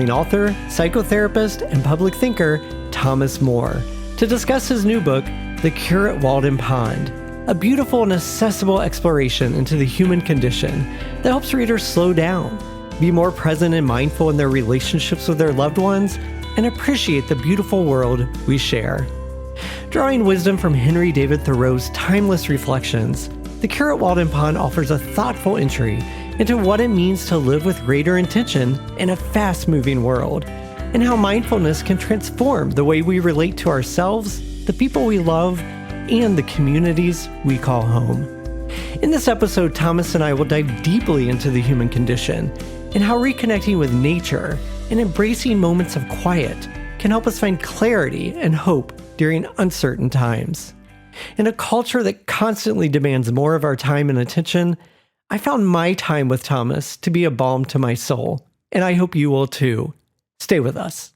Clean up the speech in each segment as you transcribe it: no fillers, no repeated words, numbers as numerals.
bestselling author, psychotherapist, and public thinker Thomas More to discuss his new book, The Cure at Walden Pond, a beautiful and accessible exploration into the human condition that helps readers slow down, be more present and mindful in their relationships with their loved ones, and appreciate the beautiful world we share. Drawing wisdom from Henry David Thoreau's timeless reflections, The Cure at Walden Pond offers a thoughtful entry into what it means to live with greater intention in a fast-moving world, and how mindfulness can transform the way we relate to ourselves, the people we love, and the communities we call home. In this episode, Thomas and I will dive deeply into the human condition and how reconnecting with nature and embracing moments of quiet can help us find clarity and hope during uncertain times. In a culture that constantly demands more of our time and attention, I found my time with Thomas to be a balm to my soul, and I hope you will too. Stay with us.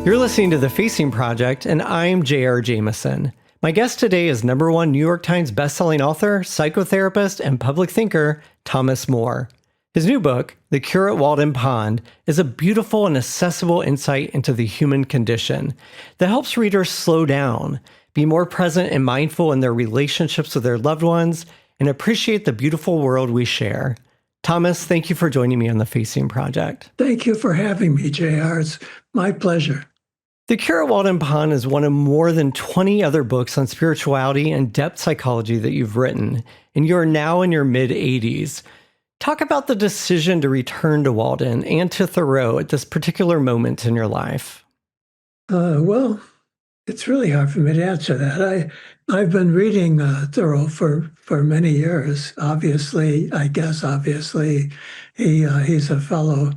You're listening to The Facing Project, and I'm J.R. Jamison. My guest today is #1 New York Times bestselling author, psychotherapist, and public thinker, Thomas More. His new book, The Cure at Walden Pond, is a beautiful and accessible insight into the human condition that helps readers slow down, be more present and mindful in their relationships with their loved ones, and appreciate the beautiful world we share. Thomas, thank you for joining me on The Facing Project. Thank you for having me, JR. It's my pleasure. The Cure at Walden Pond is one of more than 20 other books on spirituality and depth psychology that you've written, and you're now in your mid-80s. Talk about the decision to return to Walden and to Thoreau at this particular moment in your life. Well, it's really hard for me to answer that. I've been reading Thoreau for many years. Obviously, he's a fellow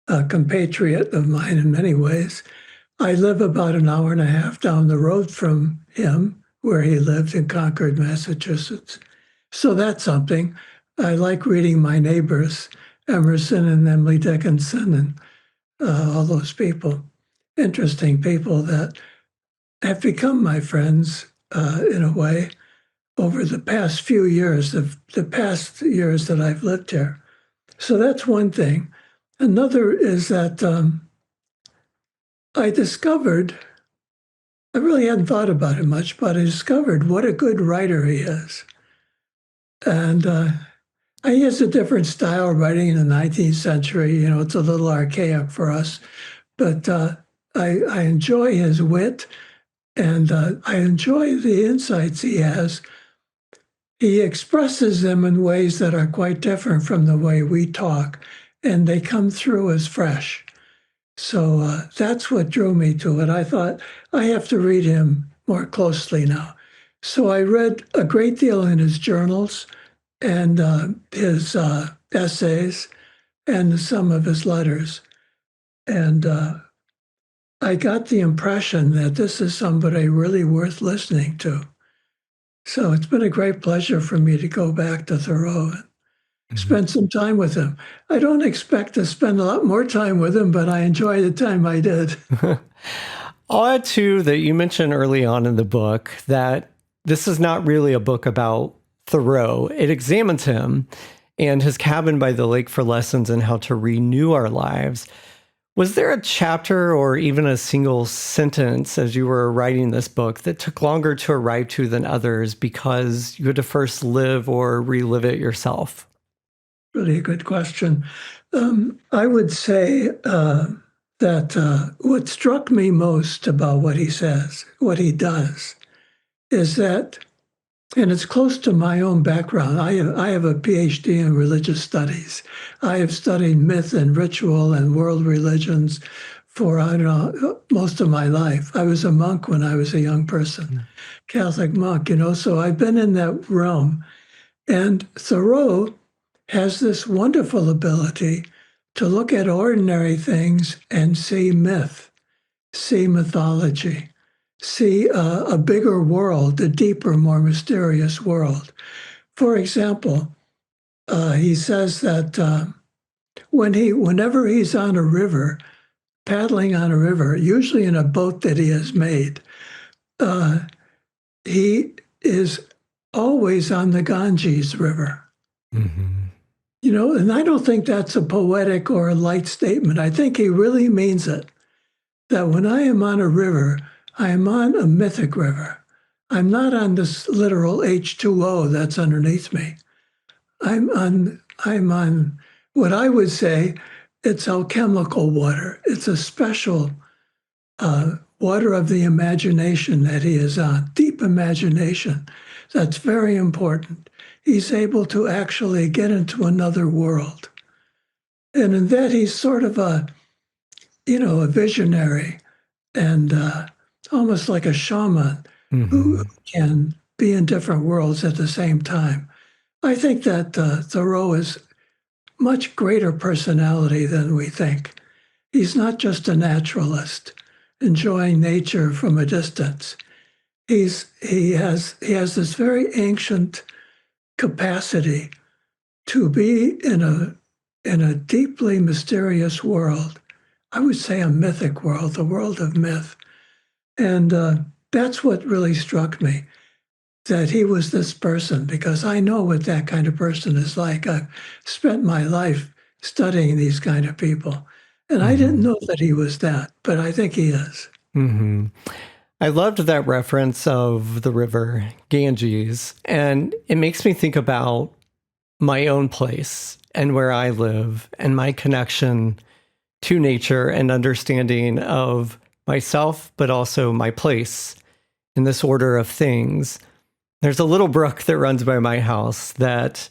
compatriot of mine in many ways. I live about an hour and a half down the road from him, where he lived in Concord, Massachusetts. So that's something. I like reading my neighbors, Emerson and Emily Dickinson, and all those people, interesting people that have become my friends in a way over the past few years, the past years that I've lived here. So that's one thing. Another is that I really hadn't thought about it much, but I discovered what a good writer he is. And he has a different style of writing in the 19th century. You know, it's a little archaic for us, but I enjoy his wit, and I enjoy the insights he has. He expresses them in ways that are quite different from the way we talk, and they come through as fresh. So that's what drew me to it. I thought, I have to read him more closely now. So I read a great deal in his journals and his essays and some of his letters. And I got the impression that this is somebody really worth listening to. So it's been a great pleasure for me to go back to Thoreau and spend some time with him. I don't expect to spend a lot more time with him, but I enjoy the time I did. I'll add too that you mentioned early on in the book that this is not really a book about Thoreau. It examines him and his cabin by the lake for lessons in how to renew our lives. Was there a chapter or even a single sentence as you were writing this book that took longer to arrive to than others because you had to first live or relive it yourself? Really a good question. I would say that what struck me most about what he says, what he does, is that, and it's close to my own background. I have a PhD in religious studies. I have studied myth and ritual and world religions for, most of my life. I was a monk when I was a young person, Catholic monk, so I've been in that realm. And Thoreau has this wonderful ability to look at ordinary things and see myth, see mythology, see a bigger world, a deeper, more mysterious world. For example, he says that whenever he's on a river, paddling on a river, usually in a boat that he has made, he is always on the Ganges River. Mm-hmm. And I don't think that's a poetic or a light statement. I think he really means it. That when I am on a river, I am on a mythic river. I'm not on this literal H2O that's underneath me. I'm on what I would say it's alchemical water. It's a special water of the imagination that he is on, deep imagination. That's very important. He's able to actually get into another world. And in that, he's sort of a visionary and almost like a shaman who can be in different worlds at the same time. I think that Thoreau is much greater personality than we think. He's not just a naturalist enjoying nature from a distance. He has this very ancient capacity to be in a deeply mysterious world. I would say a mythic world, the world of myth. And that's what really struck me, that he was this person, because I know what that kind of person is like. I've spent my life studying these kind of people. And I didn't know that he was that, but I think he is. I loved that reference of the river Ganges, and it makes me think about my own place and where I live and my connection to nature and understanding of myself, but also my place in this order of things. There's a little brook that runs by my house that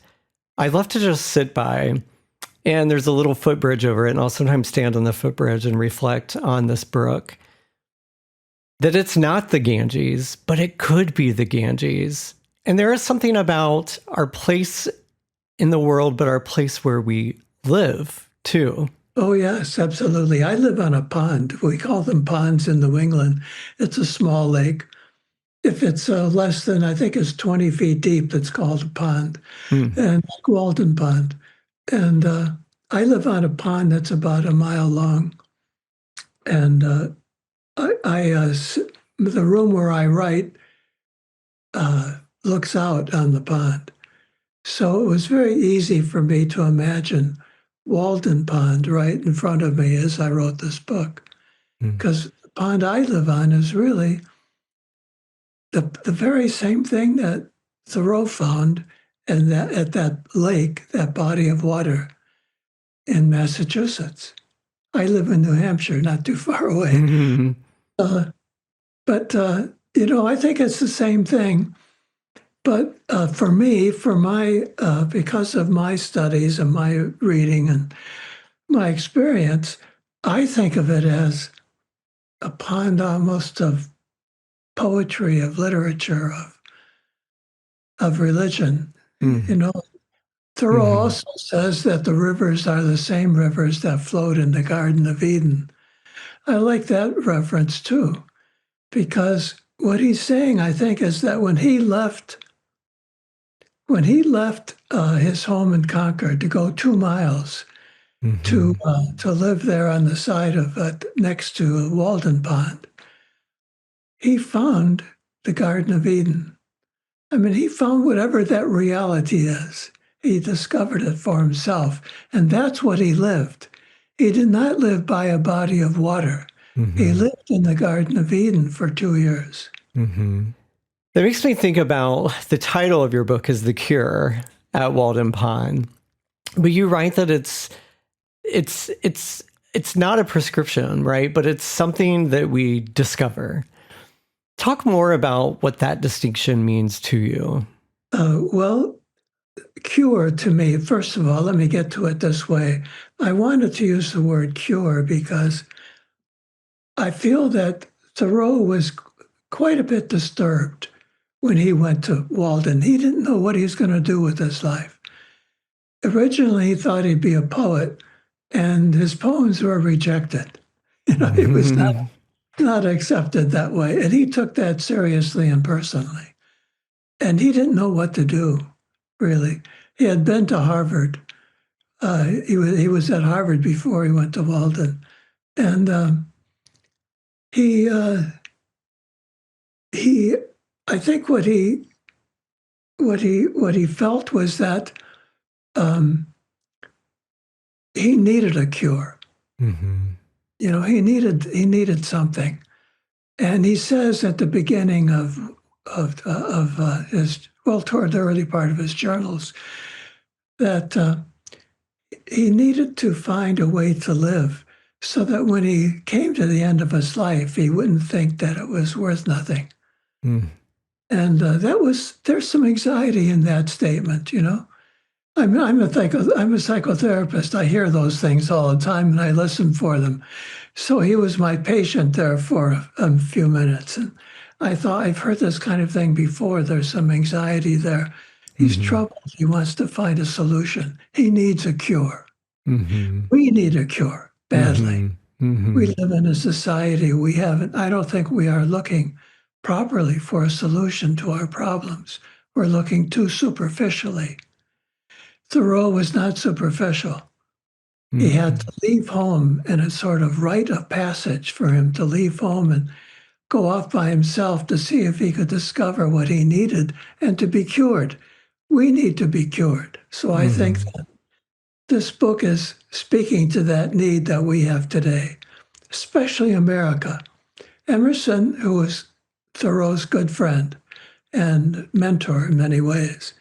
I love to just sit by, and there's a little footbridge over it, and I'll sometimes stand on the footbridge and reflect on this brook. That it's not the Ganges, but it could be the Ganges. And there is something about our place in the world, but our place where we live too. Oh, yes, absolutely. I live on a pond. We call them ponds in New England. It's a small lake. If it's less than, I think it's 20 feet deep, it's called a pond, and like Walden Pond. And I live on a pond that's about a mile long. And the room where I write looks out on the pond. So it was very easy for me to imagine Walden Pond right in front of me as I wrote this book. Because the pond I live on is really the very same thing that Thoreau found and that at that lake, that body of water in Massachusetts. I live in New Hampshire, not too far away. But I think it's the same thing. But for me, because of my studies and my reading and my experience, I think of it as a pond almost of poetry, of literature, of religion. Thoreau also says that the rivers are the same rivers that flowed in the Garden of Eden. I like that reference too, because what he's saying, I think, is that when he left his home in Concord to go 2 miles to live there on the side of next to Walden Pond, he found the Garden of Eden. I mean, he found whatever that reality is. He discovered it for himself, and that's what he lived. He did not live by a body of water. He lived in the Garden of Eden for 2 years. That makes me think about the title of your book is The Cure at Walden Pond. But you write that it's not a prescription, right? But it's something that we discover. Talk more about what that distinction means to you. Well, cure to me, first of all, let me get to it this way. I wanted to use the word cure because I feel that Thoreau was quite a bit disturbed when he went to Walden. He didn't know what he was going to do with his life. Originally, he thought he'd be a poet, and his poems were rejected. He was not accepted that way. And he took that seriously and personally. And he didn't know what to do, really. He had been to Harvard. He was at Harvard before he went to Walden. And he I think what he felt was that he needed a cure. Mm-hmm. He needed something. And he says at the beginning of his, well, toward the early part of his journals, that he needed to find a way to live so that when he came to the end of his life, he wouldn't think that it was worth nothing. Mm. And there's some anxiety in that statement, I'm a psychotherapist. I hear those things all the time and I listen for them. So he was my patient there for a few minutes. And I thought, I've heard this kind of thing before. There's some anxiety there. He's Mm-hmm. troubled. He wants to find a solution. He needs a cure. Mm-hmm. We need a cure badly. Mm-hmm. We live in a society I don't think we are looking properly for a solution to our problems. We're looking too superficially. Thoreau was not superficial. He had to leave home, and it's sort of rite of passage for him to leave home and go off by himself to see if he could discover what he needed and to be cured. We need to be cured. So I think that this book is speaking to that need that we have today, especially America. Emerson, who was Thoreau's good friend and mentor in many ways,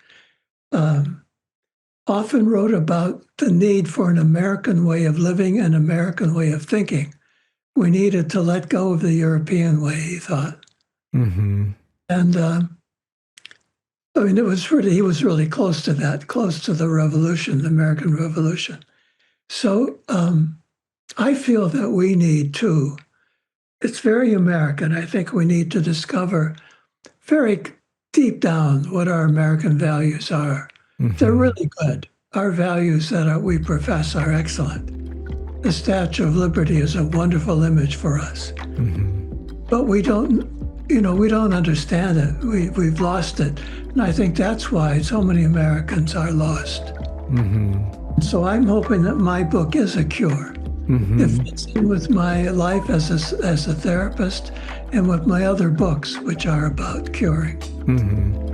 often wrote about the need for an American way of living, an American way of thinking. We needed to let go of the European way, he thought. Mm-hmm. And he was really close to that, close to the revolution, the American Revolution. So I feel that we need to, it's very American. I think we need to discover very deep down what our American values are. Mm-hmm. They're really good. Our values that we profess are excellent. The Statue of Liberty is a wonderful image for us. Mm-hmm. But we don't understand it. We've lost it. And I think that's why so many Americans are lost. Mm-hmm. So I'm hoping that my book is a cure. Mm-hmm. It fits in with my life as a therapist and with my other books, which are about curing. Mm-hmm.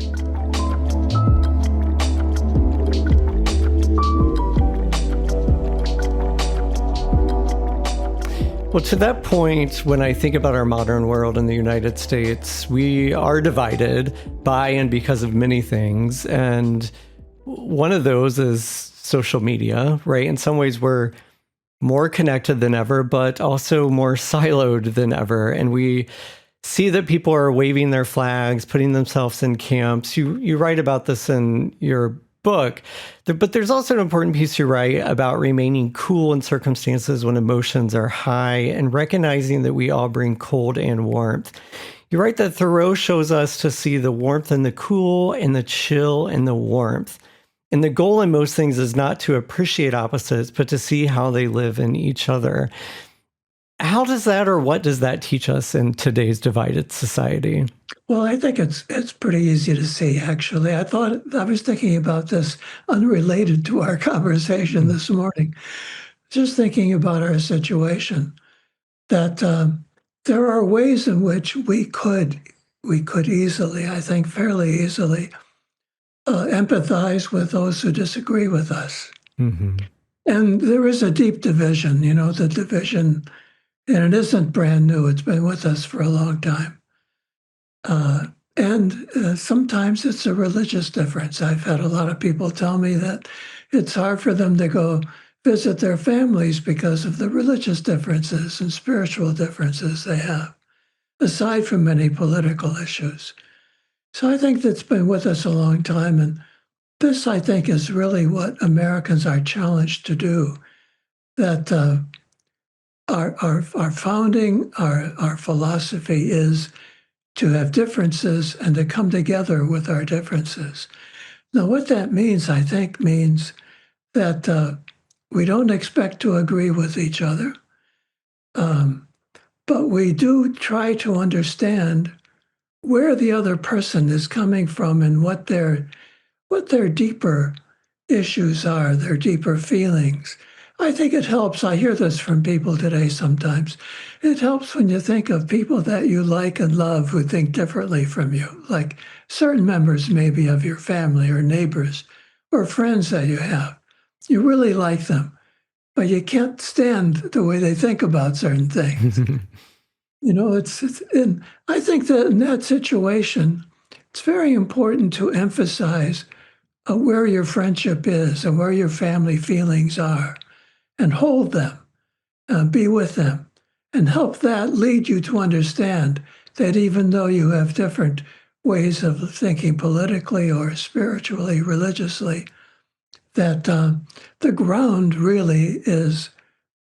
Well, to that point, when I think about our modern world in the United States, we are divided by and because of many things. And one of those is social media, right? In some ways, we're more connected than ever, but also more siloed than ever. And we see that people are waving their flags, putting themselves in camps. You write about this in your book, but there's also an important piece you write about remaining cool in circumstances when emotions are high and recognizing that we all bring cold and warmth. You write that Thoreau shows us to see the warmth in the cool and the chill in the warmth. And the goal in most things is not to appreciate opposites, but to see how they live in each other. How does that, or what does that teach us in today's divided society? Well, I think it's pretty easy to see, actually. I was thinking about this unrelated to our conversation this morning, just thinking about our situation, that there are ways in which we could easily, I think fairly easily, empathize with those who disagree with us. Mm-hmm. And there is a deep division, the division, and it isn't brand new. It's been with us for a long time. And sometimes it's a religious difference. I've had a lot of people tell me that it's hard for them to go visit their families because of the religious differences and spiritual differences they have, aside from many political issues. So I think that's been with us a long time. And this, I think, is really what Americans are challenged to do, that our founding, our philosophy is to have differences and to come together with our differences. Now, what that means, I think, means that we don't expect to agree with each other, but we do try to understand where the other person is coming from and what their deeper issues are, their deeper feelings. I think it helps. I hear this from people today sometimes. It helps when you think of people that you like and love who think differently from you, like certain members maybe of your family or neighbors or friends that you have. You really like them. but you can't stand the way they think about certain things. And I think that in that situation, it's very important to emphasize where your friendship is and where your family feelings are, and hold them, be with them, and help that lead you to understand that even though you have different ways of thinking politically or spiritually, religiously, that the ground really is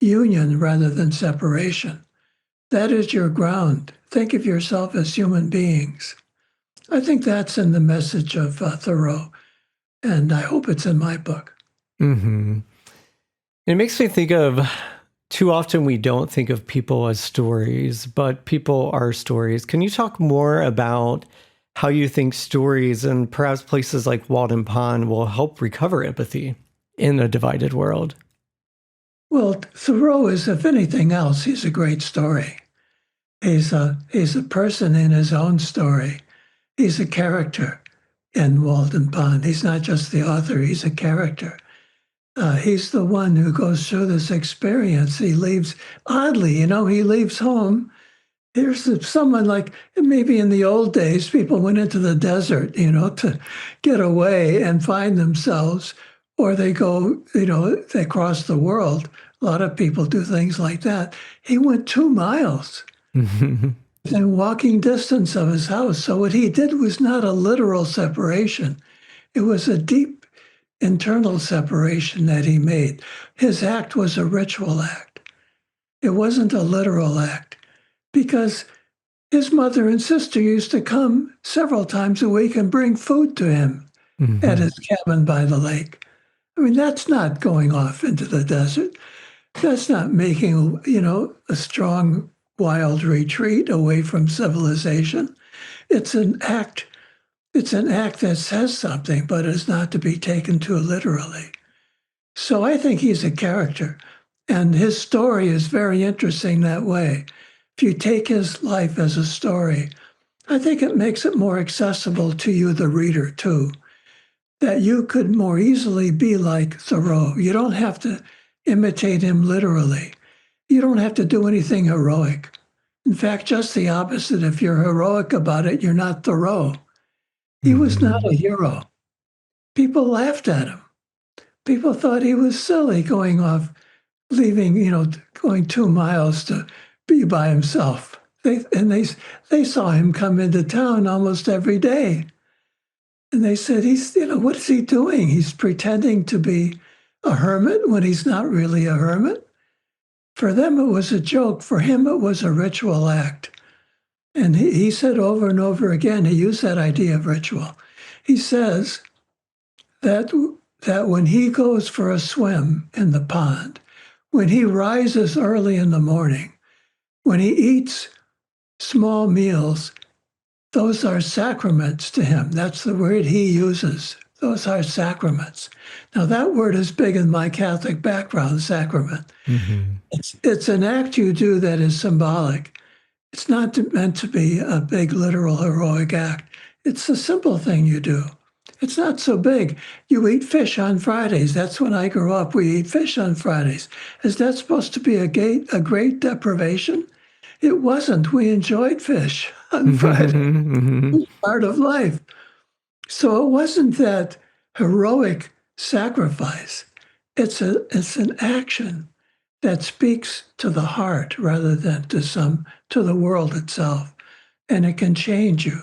union rather than separation. That is your ground. Think of yourself as human beings. I think that's in the message of Thoreau, and I hope it's in my book. Mm-hmm. It makes me think of, too often we don't think of people as stories, but people are stories. Can you talk more about how you think stories and perhaps places like Walden Pond will help recover empathy in a divided world? Well, Thoreau is, if anything else, he's a great story. He's a person in his own story. He's a character in Walden Pond. He's not just the author, he's a character. He's the one who goes through this experience. He leaves, oddly, he leaves home. There's someone like, maybe in the old days, people went into the desert, to get away and find themselves, or they go, they cross the world. A lot of people do things like that. He went 2 miles in walking distance of his house. So what he did was not a literal separation. It was a deep internal separation that he made. His act was a ritual act. It wasn't a literal act, because his mother and sister used to come several times a week and bring food to him at his cabin by the lake. I mean, that's not going off into the desert. That's not making, a strong, wild retreat away from civilization. It's an act. It's an act that says something, but is not to be taken too literally. So I think he's a character, and his story is very interesting that way. If you take his life as a story, I think it makes it more accessible to you, the reader, too, that you could more easily be like Thoreau. You don't have to imitate him literally. You don't have to do anything heroic. In fact, just the opposite. If you're heroic about it, you're not Thoreau. He was not a hero. People laughed at him. People thought he was silly going off, going 2 miles to be by himself. They saw him come into town almost every day. And they said, what is he doing? He's pretending to be a hermit when he's not really a hermit. For them, it was a joke. For him, it was a ritual act. And he said over and over again, he used that idea of ritual. He says that when he goes for a swim in the pond, when he rises early in the morning, when he eats small meals, those are sacraments to him. That's the word he uses. Those are sacraments. Now, that word is big in my Catholic background, sacrament. It's an act you do that is symbolic. It's not meant to be a big, literal, heroic act. It's a simple thing you do. It's not so big. You eat fish on Fridays. That's when I grew up. We eat fish on Fridays. Is that supposed to be a great deprivation? It wasn't. We enjoyed fish on Friday. It was part of life. So it wasn't that heroic sacrifice. It's an action that speaks to the heart rather than to the world itself, and it can change you.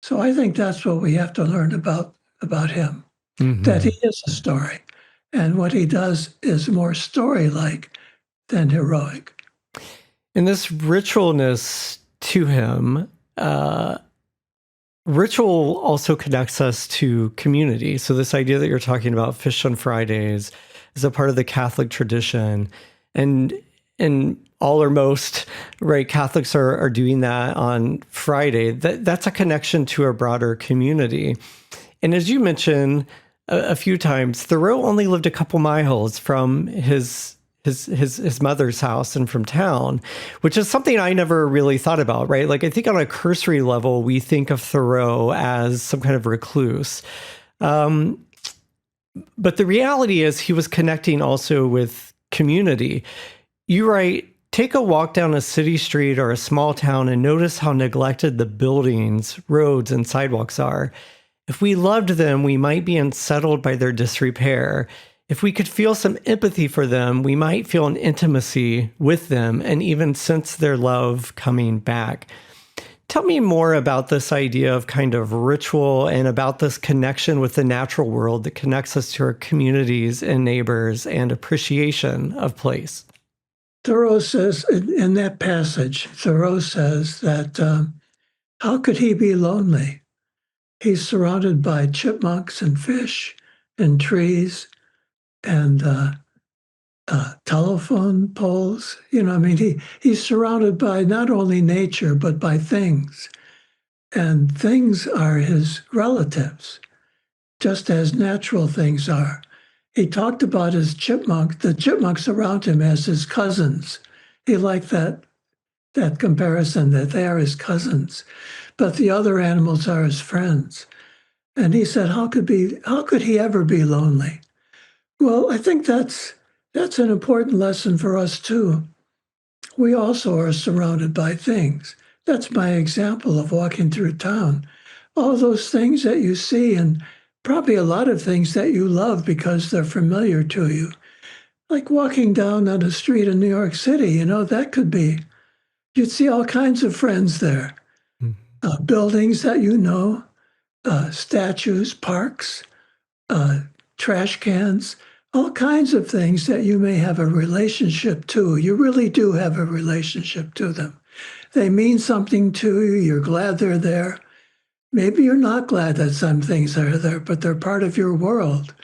So I think that's what we have to learn about him, that he is a story, and what he does is more story-like than heroic. And this ritualness to him, ritual also connects us to community. So this idea that you're talking about, fish on Fridays, is a part of the Catholic tradition. And all or most, right, Catholics are doing that on Friday. That's a connection to a broader community. And as you mentioned a few times, Thoreau only lived a couple miles from his mother's house and from town, which is something I never really thought about, right? Like, I think on a cursory level, we think of Thoreau as some kind of recluse. But the reality is he was connecting also with community. You write, take a walk down a city street or a small town and notice how neglected the buildings, roads, and sidewalks are. If we loved them, we might be unsettled by their disrepair. If we could feel some empathy for them, we might feel an intimacy with them and even sense their love coming back. Tell me more about this idea of kind of ritual and about this connection with the natural world that connects us to our communities and neighbors and appreciation of place. Thoreau says, in that passage, Thoreau says that how could he be lonely? He's surrounded by chipmunks and fish and trees and telephone poles. He's surrounded by not only nature, but by things. And things are his relatives, just as natural things are. He talked about the chipmunks around him as his cousins. He liked that comparison, that they are his cousins, but the other animals are his friends. And he said, how could he ever be lonely? Well, I think that's an important lesson for us too. We also are surrounded by things. That's my example of walking through town. All those things that you see, and probably a lot of things that you love because they're familiar to you. Like walking down on a street in New York City, that could be, you'd see all kinds of friends there. Buildings that statues, parks, trash cans, all kinds of things that you may have a relationship to. You really do have a relationship to them. They mean something to you. You're glad they're there. Maybe you're not glad that some things are there, but they're part of your world.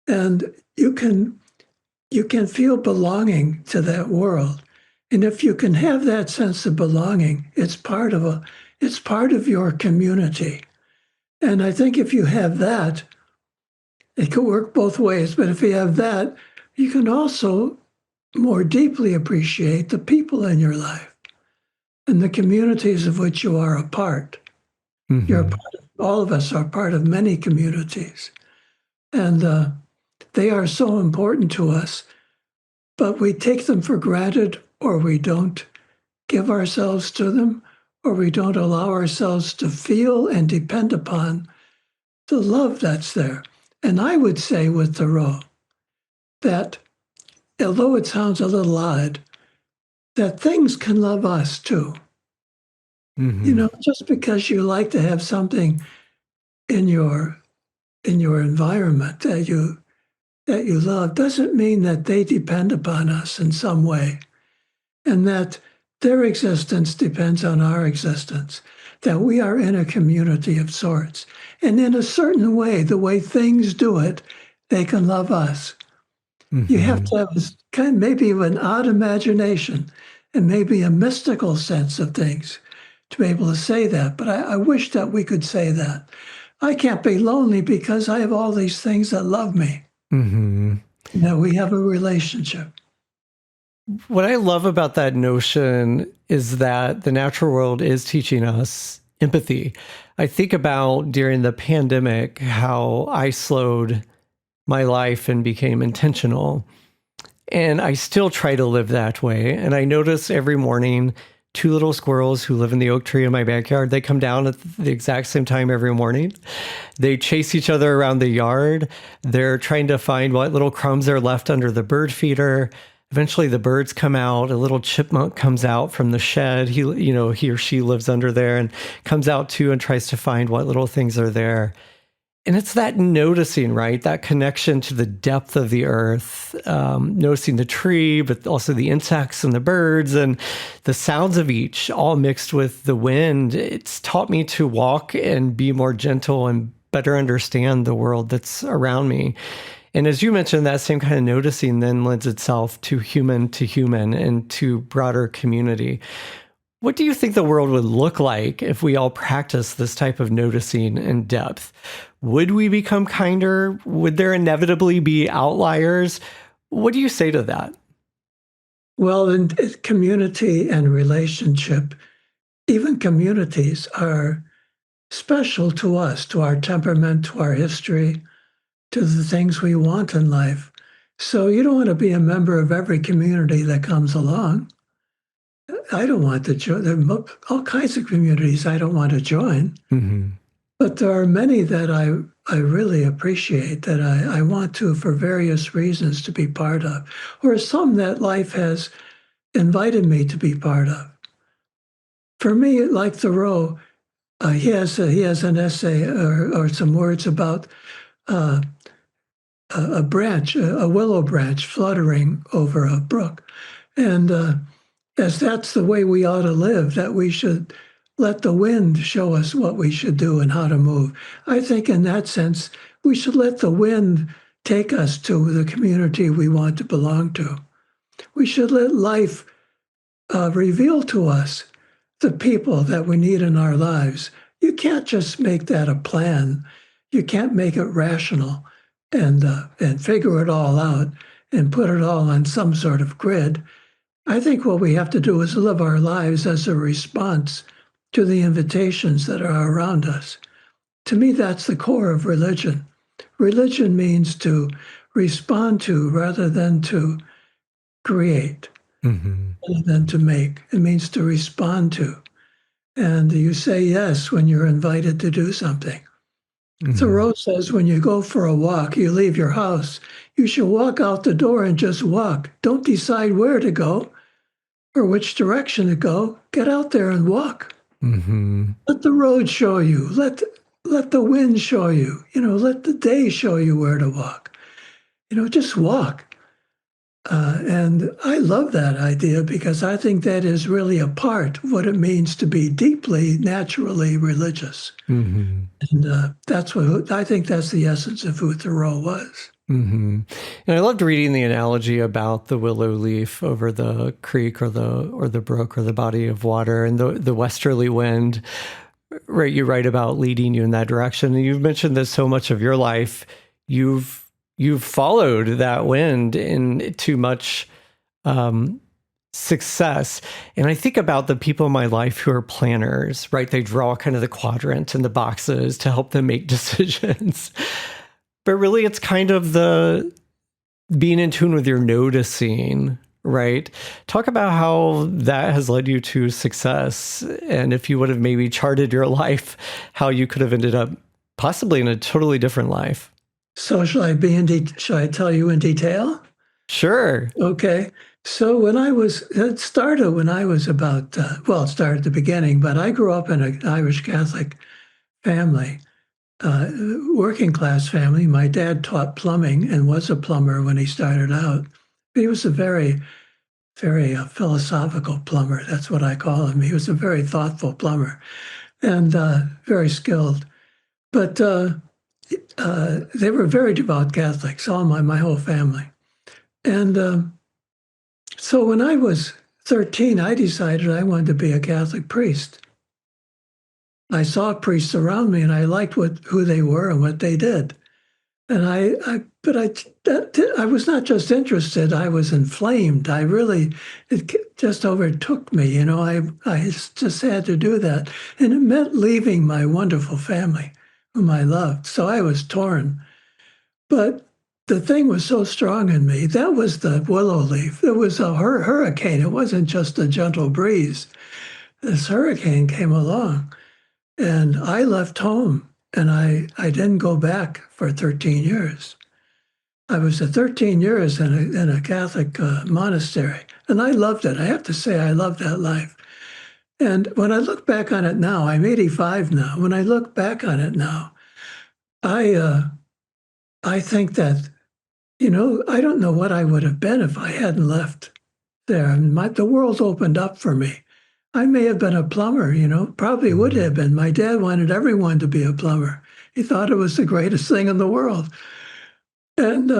And you can feel belonging to that world. And if you can have that sense of belonging, it's part of your community. And I think if you have that, it could work both ways. But if you have that, you can also more deeply appreciate the people in your life and the communities of which you are a part. Mm-hmm. All of us are part of many communities. And they are so important to us, but we take them for granted, or we don't give ourselves to them, or we don't allow ourselves to feel and depend upon the love that's there. And I would say with Thoreau that, although it sounds a little odd, that things can love us too. Mm-hmm. Just because you like to have something in your environment that you love doesn't mean that they depend upon us in some way, and that their existence depends on our existence, that we are in a community of sorts. And in a certain way, the way things do it, they can love us. Mm-hmm. You have to have maybe an odd imagination and maybe a mystical sense of things to be able to say that. But I wish that we could say that. I can't be lonely because I have all these things that love me. Mm-hmm. We have a relationship. What I love about that notion is that the natural world is teaching us empathy. I think about during the pandemic how I slowed my life and became intentional. And I still try to live that way. And I notice every morning, 2 little squirrels who live in the oak tree in my backyard, they come down at the exact same time every morning. They chase each other around the yard. They're trying to find what little crumbs are left under the bird feeder. Eventually the birds come out. A little chipmunk comes out from the shed. He or she lives under there and comes out too and tries to find what little things are there. And it's that noticing, right? That connection to the depth of the earth, noticing the tree, but also the insects and the birds and the sounds of each, all mixed with the wind. It's taught me to walk and be more gentle and better understand the world that's around me. And as you mentioned, that same kind of noticing then lends itself to human and to broader community. What do you think the world would look like if we all practiced this type of noticing in depth? Would we become kinder? Would there inevitably be outliers? What do you say to that? Well, in community and relationship, even communities are special to us, to our temperament, to our history, to the things we want in life. So you don't want to be a member of every community that comes along. I don't want to join. There are all kinds of communities I don't want to join. Mm-hmm. But there are many that I really appreciate, that I want to, for various reasons, to be part of, or some that life has invited me to be part of. For me, like Thoreau, he has an essay or some words about a branch, a willow branch fluttering over a brook. And as that's the way we ought to live, that we should let the wind show us what we should do and how to move. I think in that sense, we should let the wind take us to the community we want to belong to. We should let life reveal to us the people that we need in our lives. You can't just make that a plan. You can't make it rational and figure it all out and put it all on some sort of grid. I think what we have to do is live our lives as a response to the invitations that are around us. To me, that's the core of religion. Religion means to respond to rather than to create, rather than to make. It means to respond to. And you say yes when you're invited to do something. Thoreau says when you go for a walk, you leave your house, you should walk out the door and just walk. Don't decide where to go or which direction to go. Get out there and walk. Let the road show you. Let the wind show you. Let the day show you where to walk. Just walk. And I love that idea because I think that is really a part of what it means to be deeply, naturally religious. And that's what I think that's the essence of who Thoreau was. And I loved reading the analogy about the willow leaf over the creek or the brook or the body of water and the westerly wind. Right, you write about leading you in that direction, and you've mentioned this so much of your life. You've followed that wind into much success. And I think about the people in my life who are planners, right? They draw kind of the quadrant and the boxes to help them make decisions. But really, it's kind of the being in tune with your noticing, right? Talk about how that has led you to success. And if you would have maybe charted your life, how you could have ended up possibly in a totally different life. So shall I tell you in detail? Sure. Okay. So it started when I was about, it started at the beginning, but I grew up in an Irish Catholic family, working class family. My dad taught plumbing and was a plumber when he started out. He was a very, very philosophical plumber. That's what I call him. He was a very thoughtful plumber and very skilled. But they were very devout Catholics, all my whole family. And so when I was 13, I decided I wanted to be a Catholic priest. I saw priests around me, and I liked who they were and what they did. And I was not just interested; I was inflamed. It just overtook me. I just had to do that, and it meant leaving my wonderful family, whom I loved. So I was torn. But the thing was so strong in me. That was the willow leaf. It was a hurricane. It wasn't just a gentle breeze. This hurricane came along, and I left home, and I didn't go back for 13 years. I was 13 years in a Catholic monastery, and I loved it. I have to say I loved that life. And when I look back on it now, I'm 85 now. When I look back on it now, I think that, I don't know what I would have been if I hadn't left there. The world opened up for me. I may have been a plumber, probably would have been. My dad wanted everyone to be a plumber. He thought it was the greatest thing in the world. And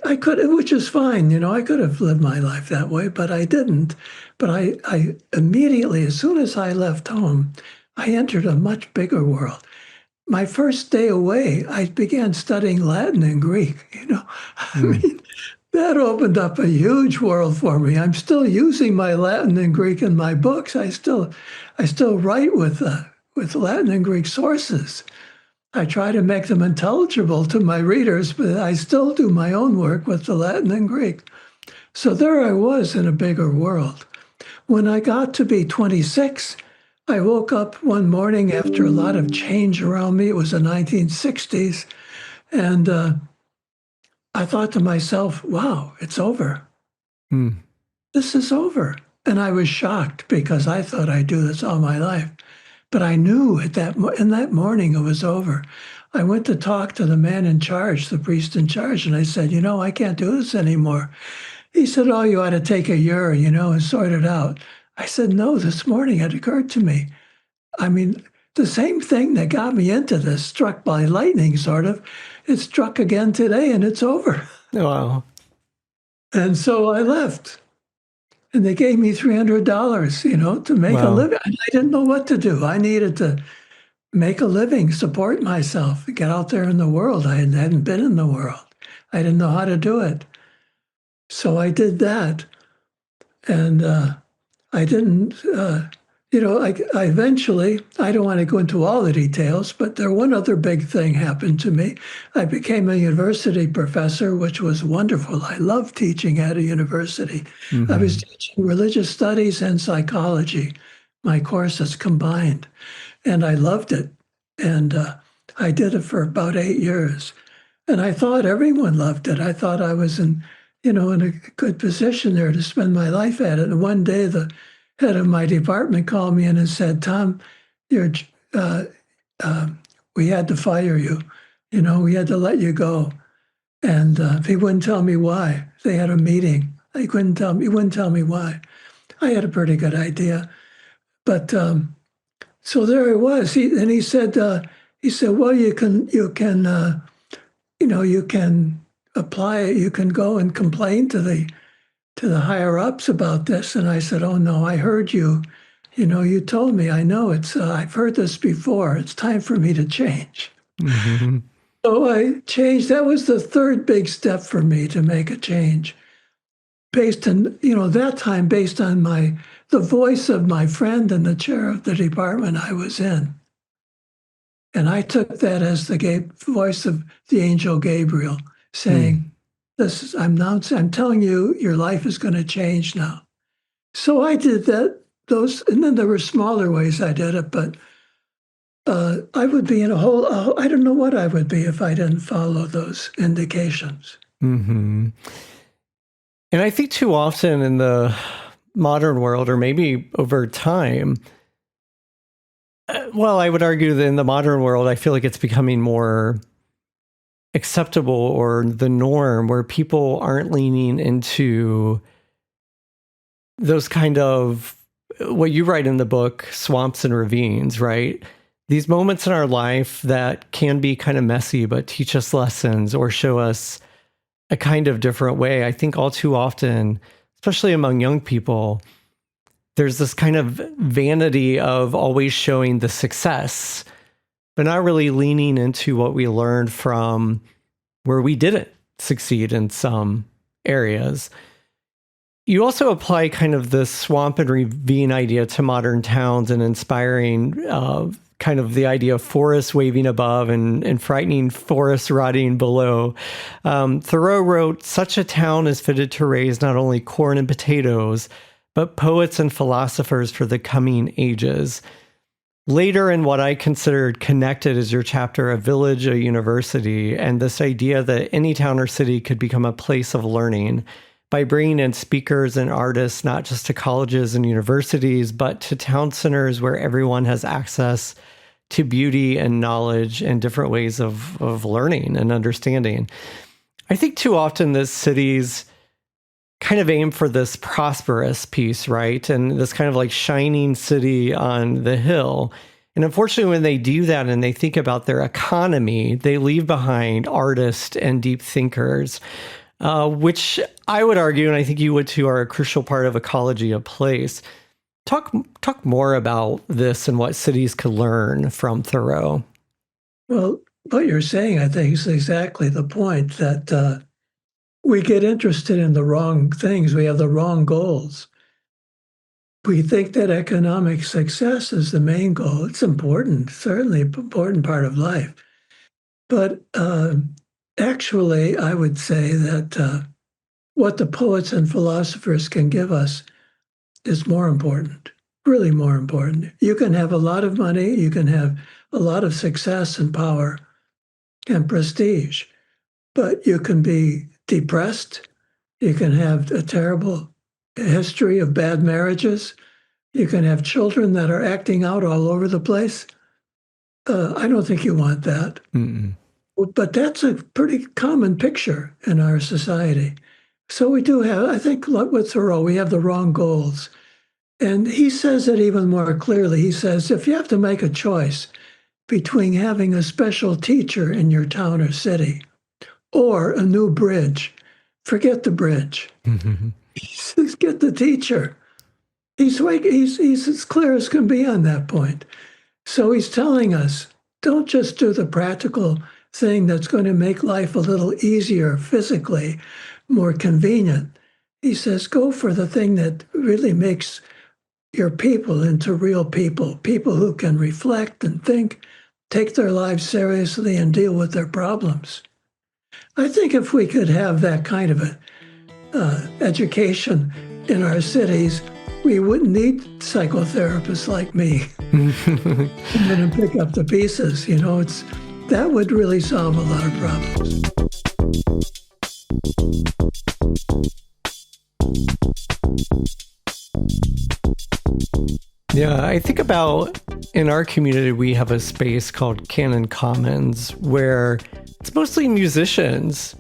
I could, which is fine, I could have lived my life that way, but I didn't. But I immediately, as soon as I left home, I entered a much bigger world. My first day away, I began studying Latin and Greek, I mean, that opened up a huge world for me. I'm still using my Latin and Greek in my books. I still write with Latin and Greek sources. I try to make them intelligible to my readers, but I still do my own work with the Latin and Greek. So there I was in a bigger world. When I got to be 26, I woke up one morning after a lot of change around me. It was the 1960s. And I thought to myself, wow, it's over. This is over. And I was shocked because I thought I'd do this all my life. But I knew in that morning it was over. I went to talk to the man in charge, the priest in charge, and I said, I can't do this anymore. He said, oh, you ought to take a year, and sort it out. I said, no, this morning it occurred to me. I mean, the same thing that got me into this, struck by lightning, sort of, it struck again today, and it's over. Wow. And so I left. And they gave me $300, to make a living. I didn't know what to do. I needed to make a living, support myself, get out there in the world. I hadn't been in the world. I didn't know how to do it. So I did that. And I didn't, I eventually, I don't want to go into all the details, but one other big thing happened to me. I became a university professor, which was wonderful. I loved teaching at a university. I was teaching religious studies and psychology, my courses combined, and I loved it. And I did it for about 8 years. And I thought everyone loved it. I thought I was in a good position there to spend my life at it. And one day the head of my department called me in and said, Tom, we had to fire you. We had to let you go. And he wouldn't tell me why. They had a meeting. He wouldn't tell me why. I had a pretty good idea. But so there I was. He said, well, you can apply it. You can go and complain to the higher ups about this. And I said, oh no, I heard you. You told me. I know I've heard this before. It's time for me to change. So I changed. That was the third big step for me to make a change. Based on, that time based on the voice of my friend and the chair of the department I was in. And I took that as the voice of the angel Gabriel saying, I'm telling you, your life is going to change now. So I did that. And then there were smaller ways I did it, but I would be in I don't know what I would be if I didn't follow those indications. And I think too often in the modern world, or maybe over time, I would argue that in the modern world, I feel like it's becoming more acceptable or the norm where people aren't leaning into those kind of, what you write in the book, swamps and ravines, right? These moments in our life that can be kind of messy, but teach us lessons or show us a kind of different way. I think all too often, especially among young people, there's this kind of vanity of always showing the success, but not really leaning into what we learned from where we didn't succeed in some areas. You also apply kind of the swamp and ravine idea to modern towns and inspiring kind of the idea of forests waving above and frightening forests rotting below. Thoreau wrote, "Such a town is fitted to raise not only corn and potatoes, but poets and philosophers for the coming ages." Later in what I considered connected is your chapter, A Village, a University, and this idea that any town or city could become a place of learning by bringing in speakers and artists, not just to colleges and universities, but to town centers where everyone has access to beauty and knowledge and different ways of learning and understanding. I think too often that cities kind of aim for this prosperous piece, right? And this kind of like shining city on the hill. And unfortunately, when they do that and they think about their economy, they leave behind artists and deep thinkers, which I would argue, and I think you would too, are a crucial part of ecology of place. Talk more about this and what cities could learn from Thoreau. Well, what you're saying, I think, is exactly the point, that we get interested in the wrong things. We have the wrong goals. We think that economic success is the main goal. It's important, certainly an important part of life. But actually, I would say that what the poets and philosophers can give us is more important, really more important. You can have a lot of money, you can have a lot of success and power and prestige, but you can be depressed, you can have a terrible history of bad marriages, you can have children that are acting out all over the place. I don't think you want that. Mm-mm. But that's a pretty common picture in our society. So we do have, I think, with Thoreau, we have the wrong goals. And he says it even more clearly. He says, if you have to make a choice between having a special teacher in your town or city or a new bridge, forget the bridge. Mm-hmm. He says, get the teacher. He's as clear as can be on that point. So he's telling us, don't just do the practical thing that's going to make life a little easier physically, more convenient. He says, go for the thing that really makes your people into real people who can reflect and think, take their lives seriously, and deal with their problems. I think if we could have that kind of education in our cities, we wouldn't need psychotherapists like me. And then pick up the pieces. That would really solve a lot of problems. Yeah, I think about in our community, we have a space called Cannon Commons where it's mostly musicians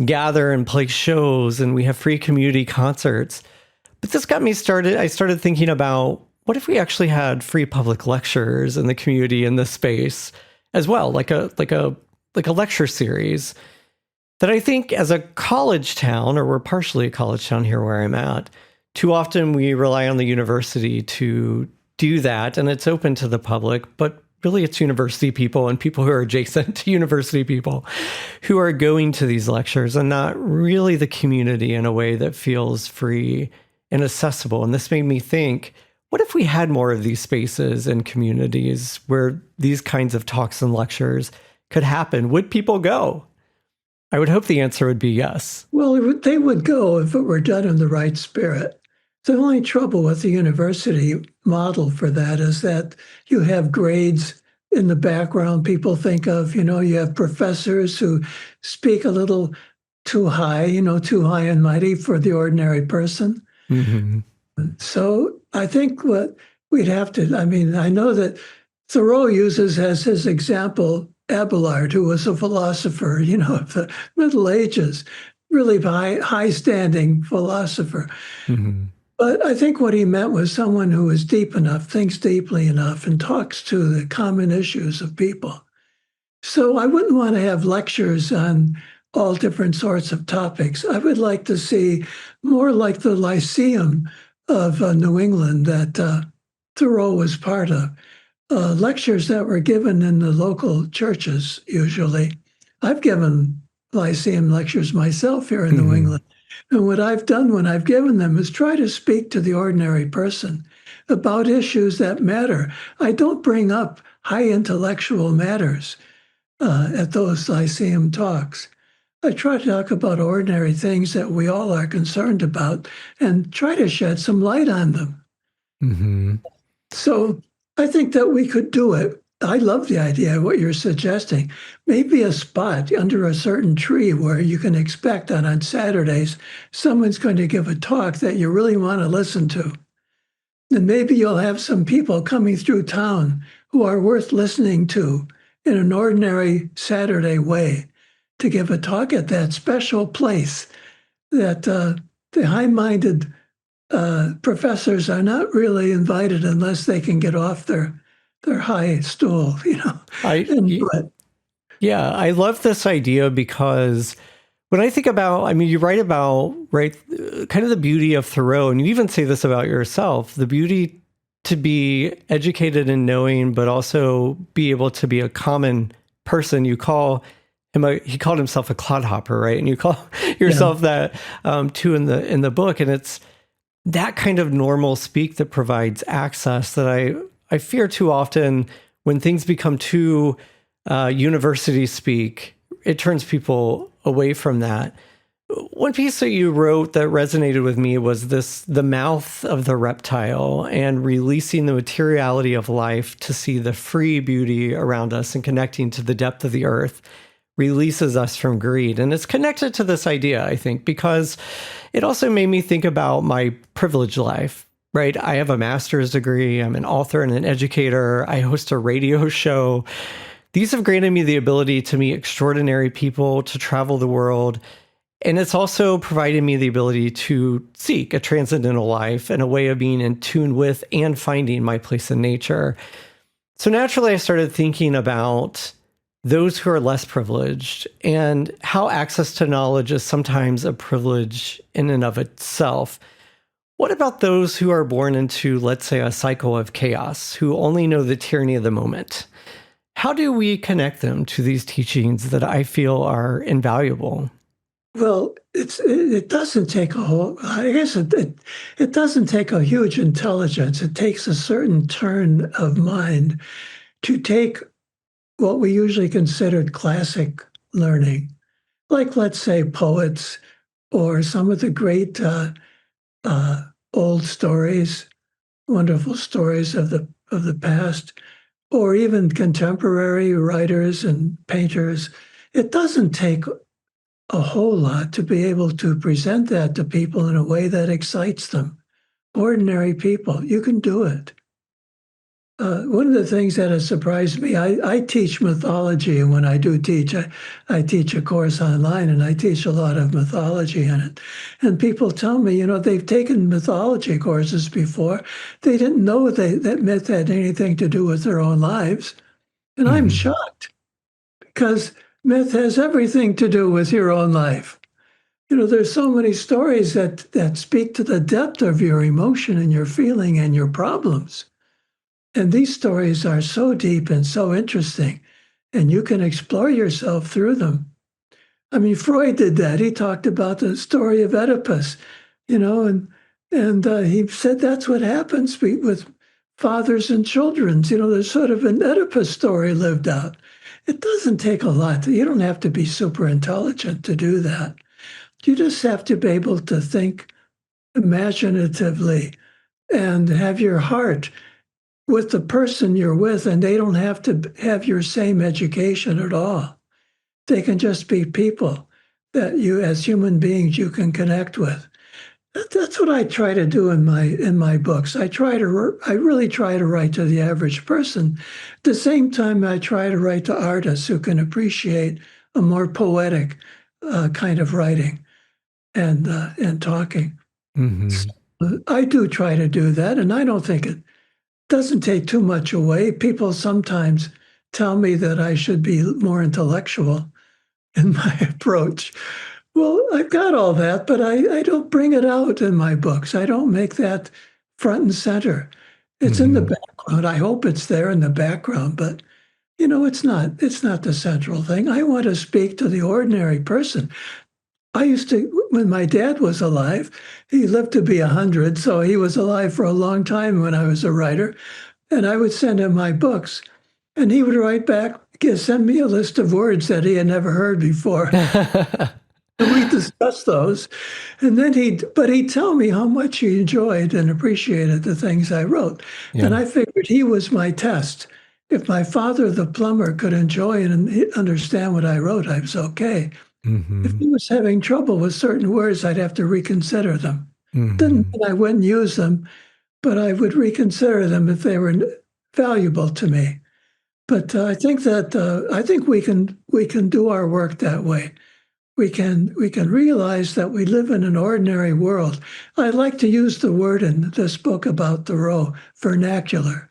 gather and play shows, and we have free community concerts. But this got me started. I started thinking about what if we actually had free public lectures in the community in this space as well, like a lecture series that I think as a college town, or we're partially a college town here where I'm at, too often we rely on the university to do that, and it's open to the public, but really it's university people and people who are adjacent to university people who are going to these lectures, and not really the community in a way that feels free and accessible. And this made me think, what if we had more of these spaces and communities where these kinds of talks and lectures could happen? Would people go? I would hope the answer would be yes. Well, they would go if it were done in the right spirit. The only trouble with the university model for that is that you have grades in the background people think of. You have professors who speak a little too high and mighty for the ordinary person. Mm-hmm. So I think what we'd have to, I know that Thoreau uses as his example Abelard, who was a philosopher, of the Middle Ages, really high-standing philosopher. Mm-hmm. But I think what he meant was someone who is deep enough, thinks deeply enough, and talks to the common issues of people. So I wouldn't want to have lectures on all different sorts of topics. I would like to see more like the Lyceum of New England that Thoreau was part of. Lectures that were given in the local churches, usually. I've given Lyceum lectures myself here in New England. And what I've done when I've given them is try to speak to the ordinary person about issues that matter. I don't bring up high intellectual matters at those Lyceum talks. I try to talk about ordinary things that we all are concerned about and try to shed some light on them. Mm-hmm. So I think that we could do it. I love the idea of what you're suggesting. Maybe a spot under a certain tree where you can expect on Saturdays, someone's going to give a talk that you really want to listen to. And maybe you'll have some people coming through town who are worth listening to in an ordinary Saturday way to give a talk at that special place that the high-minded professors are not really invited unless they can get off their high stool, Yeah, I love this idea because when I think about, you write about, kind of the beauty of Thoreau, and you even say this about yourself, the beauty to be educated and knowing, but also be able to be a common person. You call him he called himself a clodhopper, right? And you call yourself that too in the book. And it's that kind of normal speak that provides access that I fear too often when things become too university speak. It turns people away from that. One piece that you wrote that resonated with me was the mouth of the reptile and releasing the materiality of life to see the free beauty around us and connecting to the depth of the earth releases us from greed. And it's connected to this idea, I think, because it also made me think about my privileged life, right? I have a master's degree. I'm an author and an educator. I host a radio show. These have granted me the ability to meet extraordinary people, to travel the world. And it's also provided me the ability to seek a transcendental life and a way of being in tune with and finding my place in nature. So naturally, I started thinking about those who are less privileged and how access to knowledge is sometimes a privilege in and of itself. What about those who are born into, let's say, a cycle of chaos, who only know the tyranny of the moment? How do we connect them to these teachings that I feel are invaluable? Well, it doesn't take a whole. I guess it doesn't take a huge intelligence. It takes a certain turn of mind to take what we usually considered classic learning, like let's say poets or some of the great old stories, wonderful stories of the past, or even contemporary writers and painters. It doesn't take a whole lot to be able to present that to people in a way that excites them. Ordinary people, you can do it. One of the things that has surprised me, I teach mythology, and when I do teach, I teach a course online, and I teach a lot of mythology in it. And people tell me, they've taken mythology courses before. They didn't know that myth had anything to do with their own lives. And I'm shocked, because myth has everything to do with your own life. There's so many stories that speak to the depth of your emotion and your feeling and your problems. And these stories are so deep and so interesting, and you can explore yourself through them. I mean, Freud did that. He talked about the story of Oedipus, and he said that's what happens with fathers and children. There's sort of an Oedipus story lived out. It doesn't take a lot. You don't have to be super intelligent to do that. You just have to be able to think imaginatively and have your heart with the person you're with, and they don't have to have your same education at all. They can just be people that you, as human beings, you can connect with. That's what I try to do in my books. I really try to write to the average person. At the same time, I try to write to artists who can appreciate a more poetic kind of writing and talking. So I do try to do that, and I don't think it doesn't take too much away. People sometimes tell me that I should be more intellectual in my approach. Well, I've got all that, but I don't bring it out in my books. I don't make that front and center. It's in the background. I hope it's there in the background, but it's not the central thing. I want to speak to the ordinary person. I used to, when my dad was alive, he lived to be 100, so he was alive for a long time when I was a writer, and I would send him my books, and he would write back, send me a list of words that he had never heard before. And we discussed those, and then he'd tell me how much he enjoyed and appreciated the things I wrote. Yeah. And I figured he was my test. If my father, the plumber, could enjoy and understand what I wrote, I was okay. If he was having trouble with certain words, I'd have to reconsider them. Then I wouldn't use them, but I would reconsider them if they were valuable to me. But I think we can do our work that way. We can realize that we live in an ordinary world. I like to use the word in this book about Thoreau, vernacular.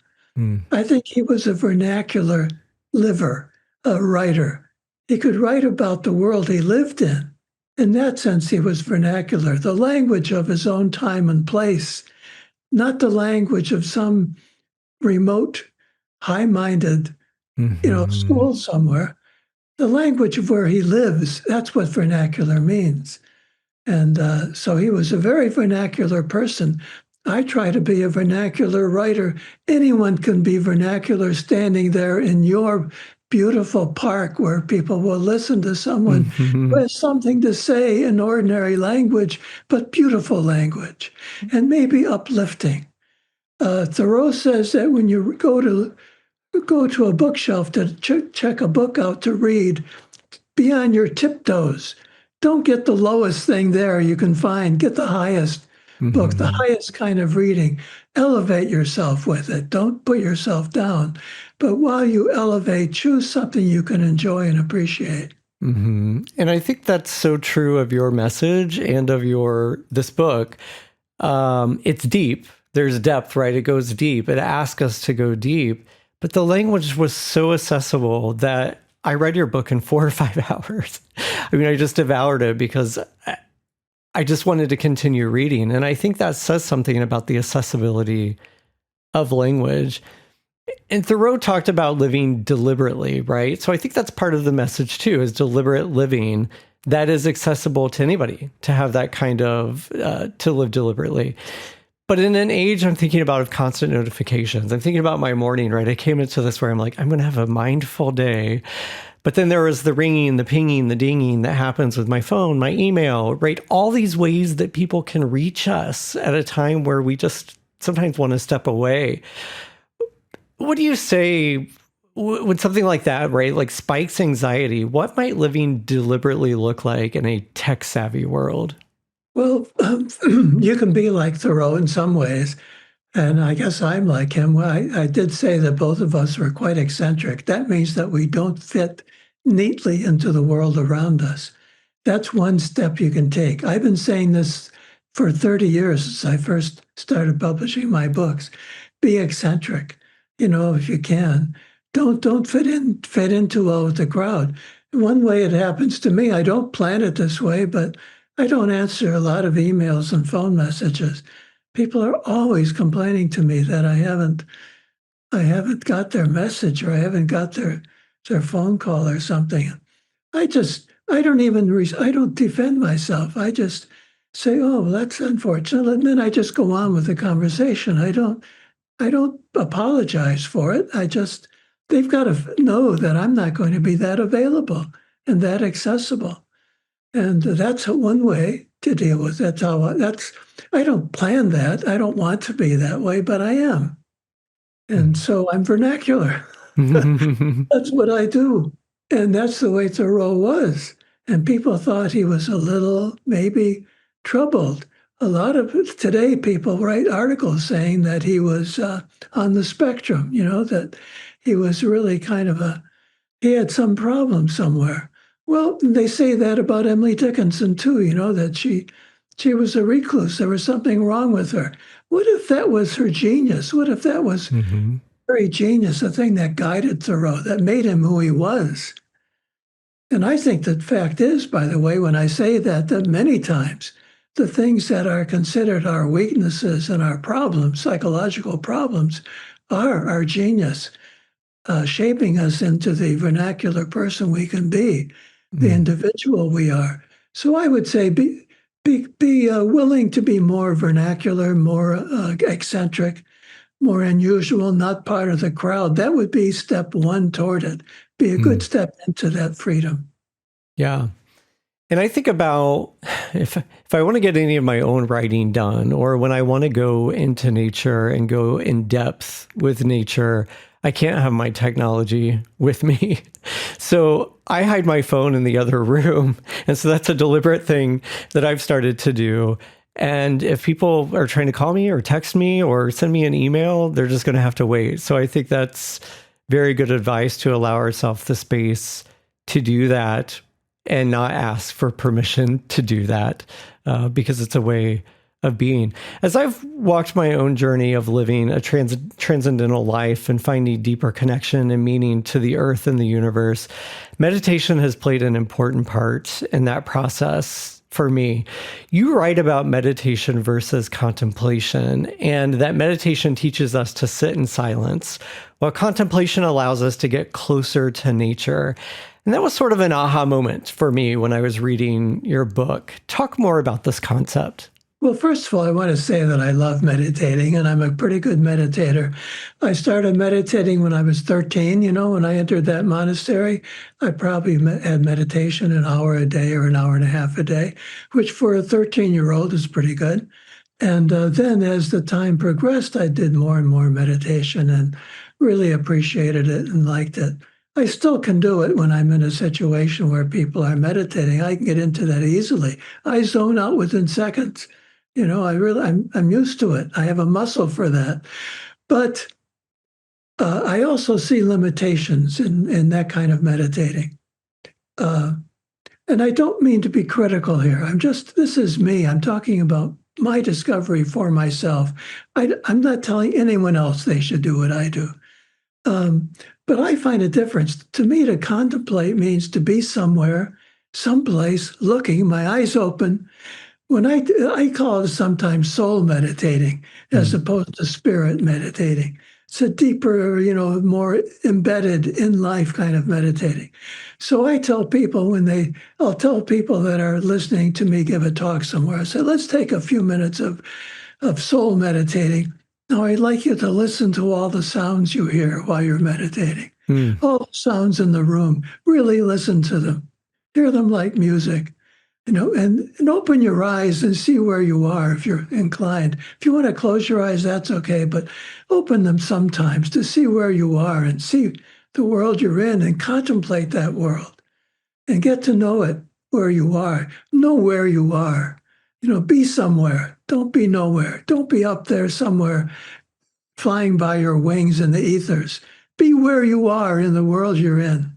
I think he was a vernacular liver, a writer. He could write about the world he lived in. In that sense, he was vernacular, the language of his own time and place, not the language of some remote, high-minded, school somewhere. The language of where he lives, that's what vernacular means. And so he was a very vernacular person. I try to be a vernacular writer. Anyone can be vernacular standing there in your beautiful park where people will listen to someone who has something to say in ordinary language, but beautiful language, and maybe uplifting. Thoreau says that when you go to a bookshelf to check a book out to read, be on your tiptoes. Don't get the lowest thing there you can find. Get the highest book, the highest kind of reading. Elevate yourself with it. Don't put yourself down. But while you elevate, choose something you can enjoy and appreciate. And I think that's so true of your message and of this book. It's deep. There's depth, right? It goes deep. It asks us to go deep. But the language was so accessible that I read your book in 4 or 5 hours. I mean, I just devoured it because I just wanted to continue reading. And I think that says something about the accessibility of language. And Thoreau talked about living deliberately, right? So I think that's part of the message too, is deliberate living that is accessible to anybody, to have that kind of, to live deliberately. But in an age I'm thinking about of constant notifications, I'm thinking about my morning, right? I came into this where I'm like, I'm going to have a mindful day. But then there was the ringing, the pinging, the dinging that happens with my phone, my email, right? All these ways that people can reach us at a time where we just sometimes want to step away. What do you say when something like that, right? Like spikes anxiety, what might living deliberately look like in a tech-savvy world? Well, you can be like Thoreau in some ways, and I guess I'm like him. Well, I did say that both of us were quite eccentric. That means that we don't fit neatly into the world around us. That's one step you can take. I've been saying this for 30 years since I first started publishing my books. Be eccentric, if you can. Don't fit in too well with the crowd. One way it happens to me, I don't plan it this way, but I don't answer a lot of emails and phone messages. People are always complaining to me that I haven't got their message or I haven't got their phone call or something. I don't defend myself. I just say, oh, well, that's unfortunate. And then I just go on with the conversation. I don't apologize for it. They've got to know that I'm not going to be that available and that accessible. And that's one way to deal with it. I don't plan that. I don't want to be that way, but I am. And so I'm vernacular. That's what I do. And that's the way Thoreau was. And people thought he was a little, maybe troubled. A lot of today people write articles saying that he was on the spectrum, that he was really he had some problem somewhere. Well, they say that about Emily Dickinson too, that she was a recluse. There was something wrong with her. What if that was her genius? What if that was very genius, the thing that guided Thoreau, that made him who he was? And I think the fact is, by the way, when I say that many times, the things that are considered our weaknesses and our problems, psychological problems, are our genius, shaping us into the vernacular person we can be, the individual we are. So I would say be willing to be more vernacular, more eccentric, more unusual, not part of the crowd. That would be step one toward it. Be a good step into that freedom. Yeah. And I think about if I want to get any of my own writing done, or when I want to go into nature and go in depth with nature, I can't have my technology with me. So I hide my phone in the other room. And so that's a deliberate thing that I've started to do. And if people are trying to call me or text me or send me an email, they're just going to have to wait. So I think that's very good advice, to allow ourselves the space to do that and not ask for permission to do that, because it's a way of being. As I've walked my own journey of living a transcendental life and finding deeper connection and meaning to the earth and the universe, meditation has played an important part in that process for me. You write about meditation versus contemplation, and that meditation teaches us to sit in silence, while contemplation allows us to get closer to nature. And that was sort of an aha moment for me when I was reading your book. Talk more about this concept. Well, first of all, I want to say that I love meditating and I'm a pretty good meditator. I started meditating when I was 13. When I entered that monastery, I probably had meditation an hour a day or an hour and a half a day, which for a 13-year-old is pretty good. And then as the time progressed, I did more and more meditation and really appreciated it and liked it. I still can do it when I'm in a situation where people are meditating. I can get into that easily. I zone out within seconds. I'm used to it. I have a muscle for that. But I also see limitations in that kind of meditating. And I don't mean to be critical here. This is me. I'm talking about my discovery for myself. I'm not telling anyone else they should do what I do. But I find a difference. To me, to contemplate means to be somewhere, someplace, looking, my eyes open. When I call it sometimes soul meditating as opposed to spirit meditating. It's a deeper, more embedded in life kind of meditating. So I tell people I'll tell people that are listening to me give a talk somewhere, I say, let's take a few minutes of soul meditating. Now, I'd like you to listen to all the sounds you hear while you're meditating. All the sounds in the room, really listen to them. Hear them like music. And open your eyes and see where you are if you're inclined. If you want to close your eyes, that's okay, but open them sometimes to see where you are and see the world you're in and contemplate that world and get to know it where you are. Know where you are. Be somewhere. Don't be nowhere. Don't be up there somewhere flying by your wings in the ethers. Be where you are in the world you're in.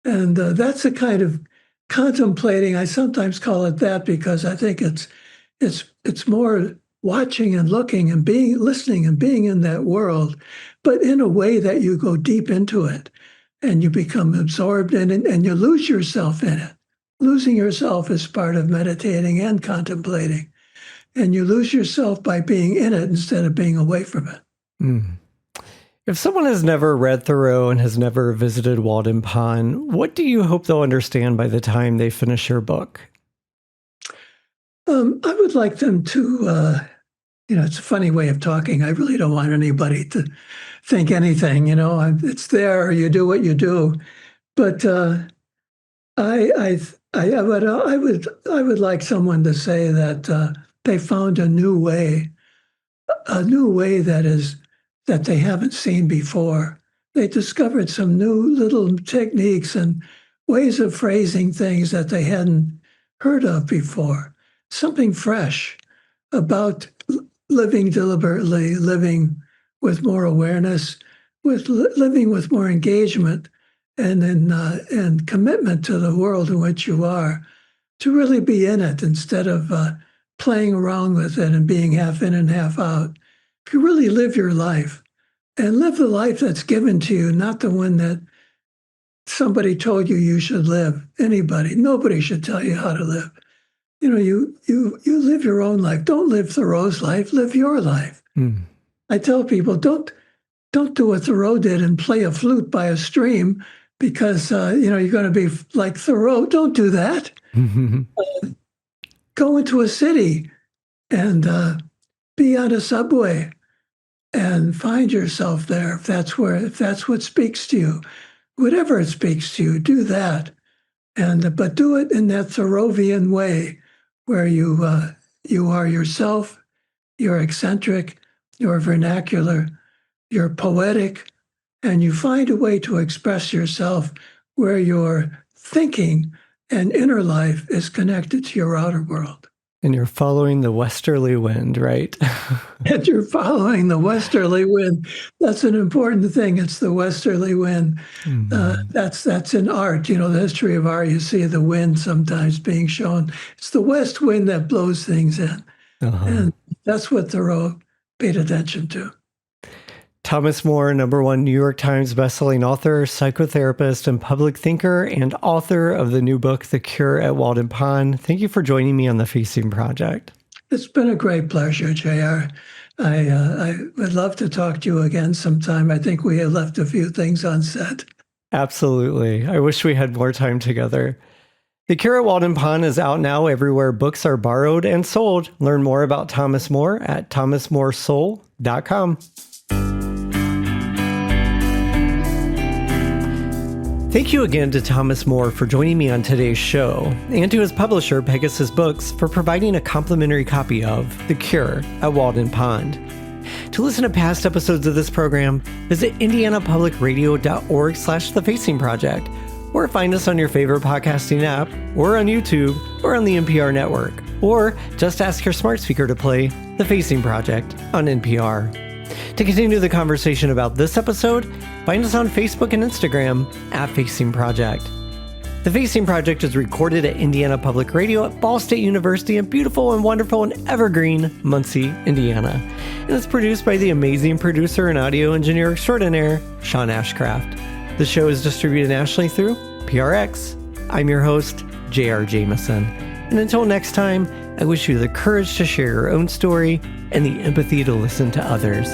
And that's a kind of contemplating. I sometimes call it that because I think it's more watching and looking and listening and being in that world, but in a way that you go deep into it and you become absorbed in it and you lose yourself in it. Losing yourself is part of meditating and contemplating. And you lose yourself by being in it instead of being away from it. If someone has never read Thoreau and has never visited Walden Pond, what do you hope they'll understand by the time they finish your book? I would like them to, it's a funny way of talking. I really don't want anybody to think anything, it's there, you do what you do. But I would like someone to say that they found a new way that they haven't seen before. They discovered some new little techniques and ways of phrasing things that they hadn't heard of before. Something fresh about living deliberately, living with more awareness, living with more engagement and commitment to the world in which you are, to really be in it instead of playing around with it and being half in and half out. If you really live your life and live the life that's given to you, not the one that somebody told you should live. Nobody should tell you how to live. You live your own life. Don't live Thoreau's life. Live your life. I tell people, don't do what Thoreau did and play a flute by a stream because you're going to be like Thoreau. Don't do that. Go into a city and be on a subway and find yourself there. If that's what speaks to you, whatever it speaks to you, do that. But do it in that Thoreauvian way, where you are yourself, you're eccentric, you're vernacular, you're poetic, and you find a way to express yourself where your thinking and inner life is connected to your outer world. And you're following the westerly wind, right? And you're following the westerly wind. That's an important thing. It's the westerly wind. That's in art. The history of art, you see the wind sometimes being shown. It's the west wind that blows things in. And that's what Thoreau paid attention to. Thomas More, #1 New York Times bestselling author, psychotherapist, and public thinker, and author of the new book, The Cure at Walden Pond. Thank you for joining me on the Feasting Project. It's been a great pleasure, JR. I would love to talk to you again sometime. I think we have left a few things unsaid. Absolutely. I wish we had more time together. The Cure at Walden Pond is out now everywhere books are borrowed and sold. Learn more about Thomas More at thomasmoresoul.com. Thank you again to Thomas More for joining me on today's show, and to his publisher, Pegasus Books, for providing a complimentary copy of The Cure at Walden Pond. To listen to past episodes of this program, visit indianapublicradio.org/The Facing Project, or find us on your favorite podcasting app, or on YouTube, or on the NPR network, or just ask your smart speaker to play The Facing Project on NPR. To continue the conversation about this episode, find us on Facebook and Instagram at Facing Project. The Facing Project is recorded at Indiana Public Radio at Ball State University in beautiful and wonderful and evergreen Muncie, Indiana. And it's produced by the amazing producer and audio engineer extraordinaire, Sean Ashcraft. The show is distributed nationally through PRX. I'm your host, J.R. Jamison. And until next time, I wish you the courage to share your own story and the empathy to listen to others.